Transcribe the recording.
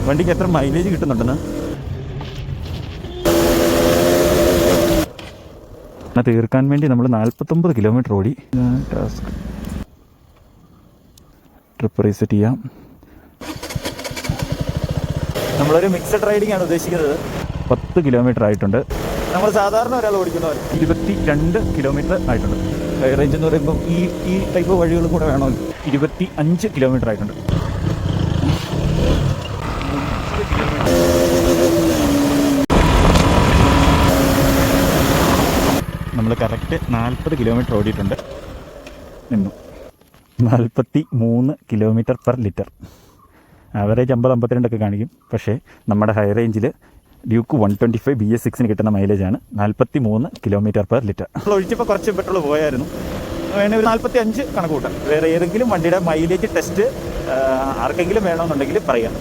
വണ്ടിക്ക് എത്ര മൈലേജ് കിട്ടുന്നുണ്ടെന്ന് തീർക്കാൻ വേണ്ടി നമ്മൾ 49 കിലോമീറ്റർ ഓടി. ടാസ്ക് ട്രിപ്പ് റീസെറ്റ് ചെയ്യാം. നമ്മളൊരു മിക്സഡ് റൈഡിംഗ് ആണ് ഉദ്ദേശിക്കുന്നത്. 10 കിലോമീറ്റർ ആയിട്ടുണ്ട്. നമ്മൾ സാധാരണ ഒരാൾ ഓടിക്കുന്ന 22 കിലോമീറ്റർ ആയിട്ടുണ്ട്. ഹൈ റേഞ്ച് എന്ന് പറയുമ്പോൾ ഈ ടൈപ്പ് വഴികളും കൂടെ വേണമല്ലോ. 25 കിലോമീറ്റർ ആയിട്ടുണ്ട്. നമ്മൾ കറക്റ്റ് 40 കിലോമീറ്റർ ഓടിയിട്ടുണ്ട്. നിന്നു 43 കിലോമീറ്റർ പെർ ലിറ്റർ. ആവറേജ് 50-52 ഒക്കെ കാണിക്കും. പക്ഷേ നമ്മുടെ ഹൈ റേഞ്ചിൽ ഡ്യൂക്ക് 125 BS6 കിട്ടുന്ന മൈലേജാണ് 43 കിലോമീറ്റർ പെർ ലിറ്റർ. നമ്മൾ ഒഴിച്ചപ്പോൾ കുറച്ച് പെട്രോൾ പോയായിരുന്നു. വേണമെങ്കിൽ ഒരു 45 കണക്ക് കൂട്ടാം. വേറെ ഏതെങ്കിലും വണ്ടിയുടെ മൈലേജ് ടെസ്റ്റ് ആർക്കെങ്കിലും വേണമെന്നുണ്ടെങ്കിൽ പറയാം.